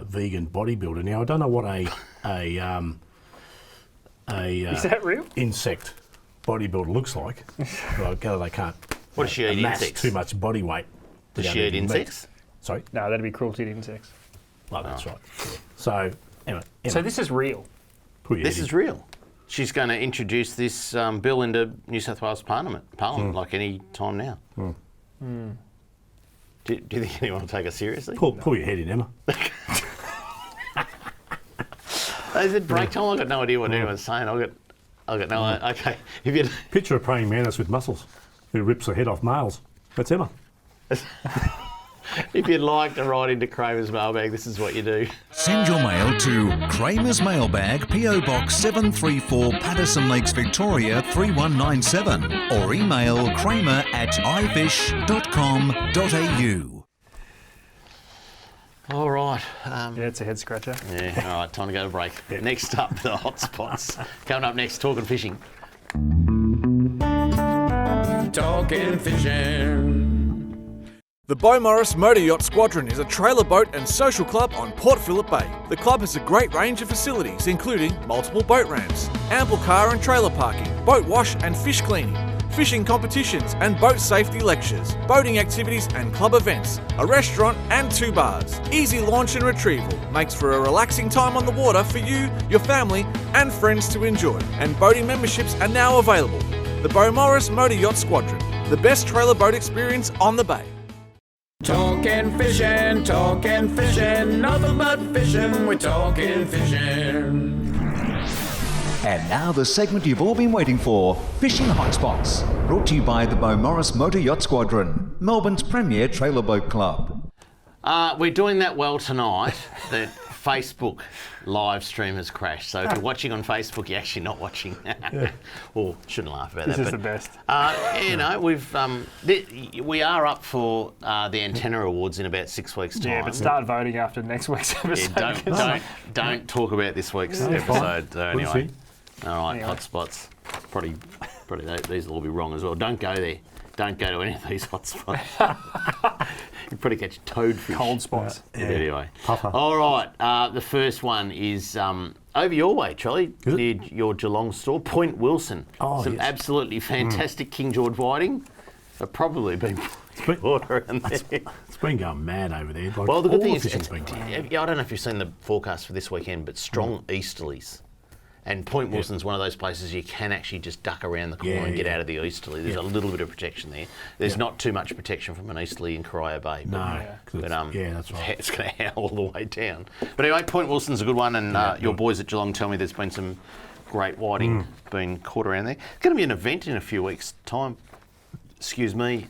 vegan bodybuilder. Now, I don't know what is that real? Insect bodybuilder looks like. Well, I gather they can't What does she eat, amass insects? too much body weight. Does she eat insects? Sorry? No, that'd be cruelty to insects. Oh, that's right. Yeah. So, Emma, So this is real? This is real. She's going to introduce this bill into New South Wales Parliament like any time now. Do you think anyone will take us seriously? Pull your head in, Emma. Is it break time? I've got no idea what anyone's saying. I've got no idea. Okay. If you Picture a praying mantis with muscles who rips the head off males. That's Emma. If you'd like to write into Kramer's mailbag, this is what you do. Send your mail to Kramer's Mailbag, PO Box 734, Patterson Lakes, Victoria 3197, or email kramer@ifish.com.au. All right. Yeah, it's a head scratcher. Yeah, all right, time to go to break. Next up, the hotspots. Coming up next, talking fishing. Talking fishing. The BEAUMARIS Motor Yacht Squadron is a trailer boat and social club on Port Phillip Bay. The club has a great range of facilities, including multiple boat ramps, ample car and trailer parking, boat wash and fish cleaning, fishing competitions and boat safety lectures, boating activities and club events, a restaurant and 2 bars. Easy launch and retrieval makes for a relaxing time on the water for you, your family and friends to enjoy. And boating memberships are now available. The BEAUMARIS Motor Yacht Squadron, the best trailer boat experience on the bay. Talking fishing, nothing but fishing, we're talking fishing. And now the segment you've all been waiting for, Fishing Hotspots, brought to you by the BEAUMARIS Motor Yacht Squadron, Melbourne's premier trailer boat club. We're doing that well tonight that Facebook live stream has crashed. So if you're watching on Facebook, you're actually not watching. Well, shouldn't laugh about that. This is the best. We are up for the Antenna Awards in about 6 weeks' time. Yeah, but start voting after next week's episode. Yeah, don't talk about this week's episode anyway. All right, hotspots. Probably these will all be wrong as well. Don't go there. Don't go to any of these hotspots. You probably catch toadfish. Cold spots. Yeah. Anyway. All right. The first one is over your way, Charlie, near your Geelong store, Point Wilson. Some absolutely fantastic King George whiting. Have probably been caught around there. It's been going mad over there. Like, well, the good thing is, I don't know if you've seen the forecast for this weekend, but strong easterlies. And Point Wilson's one of those places you can actually just duck around the corner and get out of the easterly. There's a little bit of protection there. There's not too much protection from an easterly in Corio Bay. No, but that's right. It's going to howl all the way down. But anyway, Point Wilson's a good one, and your boys at Geelong tell me there's been some great whiting being caught around there. It's going to be an event in a few weeks' time. Excuse me.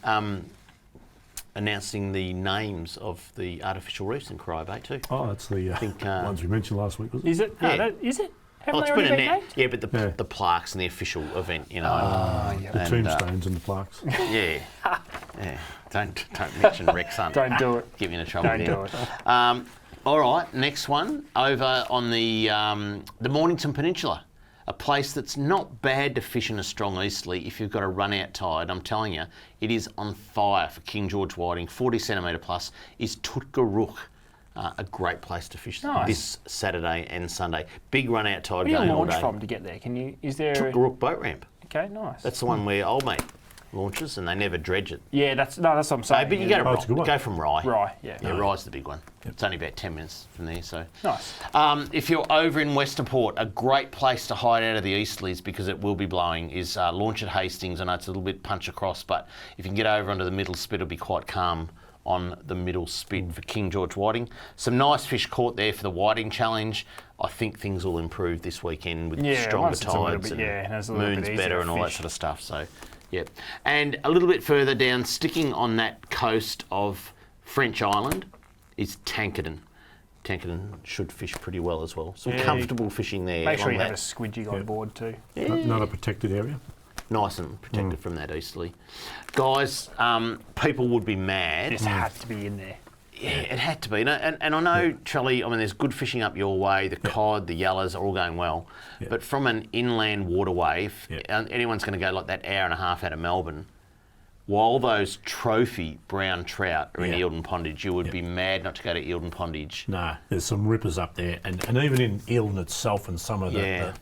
Announcing the names of the artificial reefs in Corio Bay too. Oh, that's the ones we mentioned last week, wasn't it? Is it? Yeah. Is it? Well, it's been announced. Yeah, but the plaques and the official event, you know. The tombstones and the plaques. Yeah. Don't mention Rex Hunt. Don't do it. Get me in trouble. Don't do it. All right, next one over on the Mornington Peninsula. A place that's not bad to fish in a strong easterly if you've got a run-out tide. I'm telling you, it is on fire for King George whiting. 40 centimetre plus is Tutgarook. A great place to fish this Saturday and Sunday. Big run-out tide going all day. Where do you launch from to get there? Is there Tutgarook boat ramp. Okay, nice. That's the one where old mate launches and they never dredge it. Yeah, that's what I'm saying. But you go from Rye. Rye, yeah. Yeah, Rye's the big one. Yep. It's only about 10 minutes from there, so. Nice. If you're over in Western Port, a great place to hide out of the easterlies because it will be blowing is launch at Hastings. I know it's a little bit punch across, but if you can get over onto the middle spit, it'll be quite calm on the middle spit for King George whiting. Some nice fish caught there for the whiting challenge. I think things will improve this weekend with stronger tides and moons better and all that sort of stuff. So, yeah. And a little bit further down, sticking on that coast of French Island, is Tankerton. Tankerton should fish pretty well as well. Some comfortable fishing there. Make sure you have a squidgy on board too. Yeah. Not a protected area. Nice and protected from that easterly. Guys, people would be mad. This had to be in there. Yeah, it had to be. And I know, Charlie, I mean, there's good fishing up your way. The cod, the yellows are all going well. But from an inland waterway, if anyone's going to go like that hour and a half out of Melbourne, while those trophy brown trout are in Eildon Pondage, you would be mad not to go to Eildon Pondage. No, there's some rippers up there, and even in Eildon itself and some of the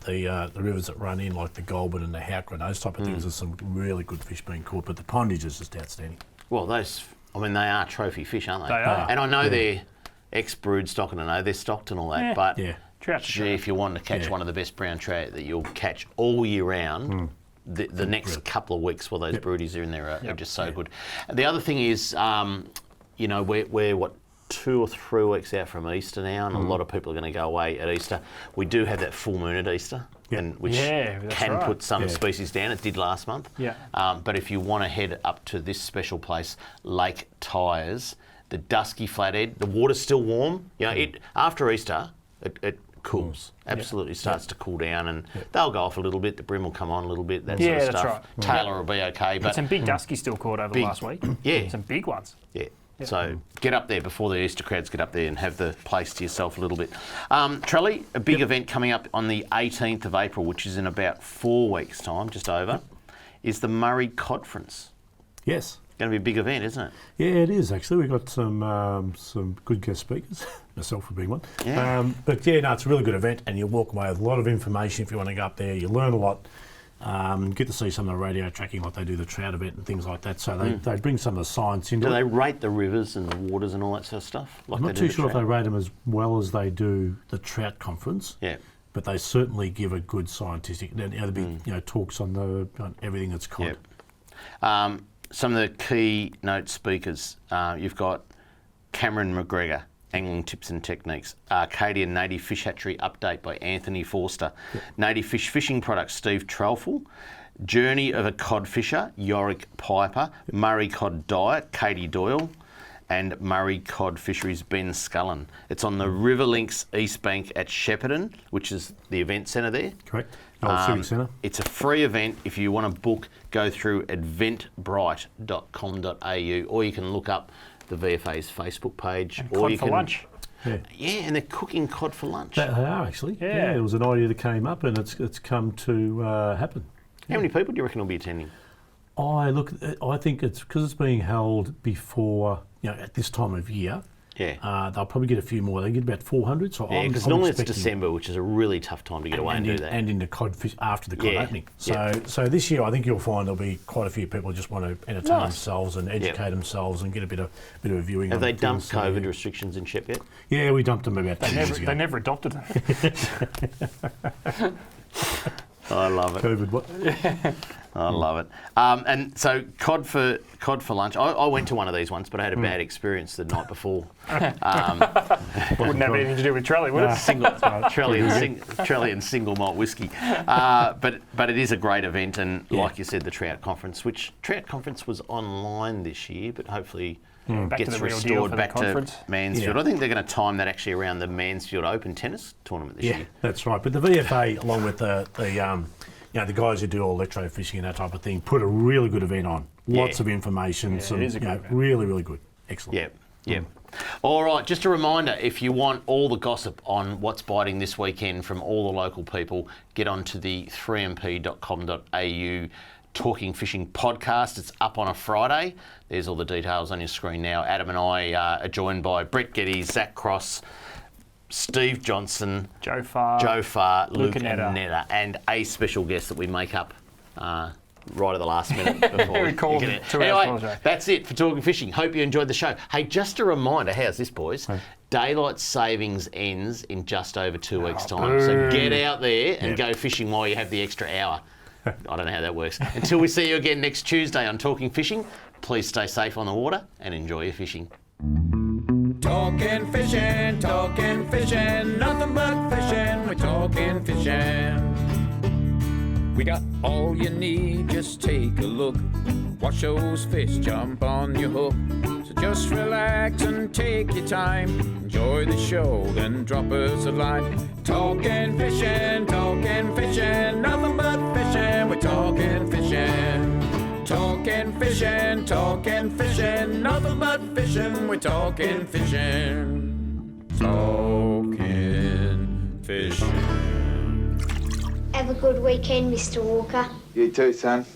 rivers that run in, like the Goulburn and the Hatchery, those type of things, there's some really good fish being caught, but the Pondage is just outstanding. Well, those, I mean, they are trophy fish, aren't they? They are. And I know they're ex-brood stock, and I know they're stocked and all that, but gee, if you want to catch one of the best brown trout that you'll catch all year round, the next couple of weeks while those broodies are in there are just so good. The other thing is, you know, we're what, 2 or 3 weeks out from Easter now, and a lot of people are going to go away at Easter. We do have that full moon at Easter, which can put some species down. It did last month. But if you want to head up to this special place, Lake Tyers, the dusky flathead, the water's still warm. You know, after Easter, it cools. Absolutely starts to cool down, and they'll go off a little bit. The brim will come on a little bit. That sort of stuff. Right. Tailor will be okay. But some big dusky still caught over the last week. Some big ones. So get up there before the Easter crowds get up there and have the place to yourself a little bit. Trelly, a big event coming up on the 18th of April, which is in about 4 weeks' time, just over, is the Murray Conference. Yes. Going to be a big event, isn't it? Yeah, it is actually. We've got some good guest speakers, myself for being one. But yeah, no, it's a really good event, and you walk away with a lot of information if you want to go up there. You learn a lot. Get to see some of the radio tracking, like they do the trout event and things like that. So they bring some of the science into it. Do they rate the rivers and the waters and all that sort of stuff? Like I'm not too sure if they rate them as well as they do the trout conference. But they certainly give a good scientific. There'll be talks on everything that's caught. Some of the key note speakers, you've got Cameron McGregor, Angling Tips and Techniques, Arcadia Native Fish Hatchery Update by Anthony Forster, Native Fish Fishing Products, Steve Trelful, Journey of a Cod Fisher, Yorick Piper, Murray Cod Diet, Katie Doyle, and Murray Cod Fisheries, Ben Scullen. It's on the River Links East Bank at Shepparton, which is the event centre there. Correct. Civic Centre. It's a free event. If you want to book, go through eventbrite.com.au, or you can look up the VFA's Facebook page. And or cod you for can, lunch. And they're cooking cod for lunch. They are actually. Yeah, it was an idea that came up, and it's come to happen. How many people do you reckon will be attending? I think it's because it's being held before, at this time of year. Yeah. They'll probably get a few more. They get about 400. So Yeah, because normally it's December, which is a really tough time to get away and do that. And into cod fish after the cod opening. So this year, I think you'll find there'll be quite a few people who just want to entertain themselves and educate themselves and get a bit of a viewing. Have they dumped COVID restrictions in Shep yet? Yeah, we dumped them about 2 years ago. They never adopted them. I love it. COVID, what? I love it. And so cod for lunch. I went to one of these once, but I had a bad experience the night before. Wouldn't have anything to do with Trelly, would it? Trelly and single malt whiskey. But it is a great event, and like you said, the Trout Conference, which Trout Conference was online this year, but hopefully gets restored back to Mansfield. I think they're going to time that actually around the Mansfield Open tennis tournament this year. Yeah, that's right. But the VFA, along with the guys who do all electro fishing and that type of thing, put a really good event on. Lots of information. It is a good event. Really, really good. Excellent. Yeah. All right, just a reminder, if you want all the gossip on what's biting this weekend from all the local people, get onto the 3mp.com.au Talking Fishing podcast. It's up on a Friday. There's all the details on your screen now. Adam and I are joined by Brett Getty, Zach Cross, Steve Johnson, Joe Farr, Luke Netta, and a special guest that we make up right at the last minute before we called it. Anyway, that's it for Talking Fishing. Hope you enjoyed the show. Hey, just a reminder, how's this, boys? Daylight savings ends in just over 2 weeks' time. So get out there and go fishing while you have the extra hour. I don't know how that works. Until we see you again next Tuesday on Talking Fishing, please stay safe on the water and enjoy your fishing. Talking fishing, nothing but fishing, we're talking fishing. We got all you need, just take a look. Watch those fish jump on your hook. So just relax and take your time. Enjoy the show, then drop us a line. Talking fishing, nothing but fishing, we're talking fishing. Talking fishing, nothing but fishing, we're talking fishing. Talking fishing. Have a good weekend, Mr. Walker. You too, son.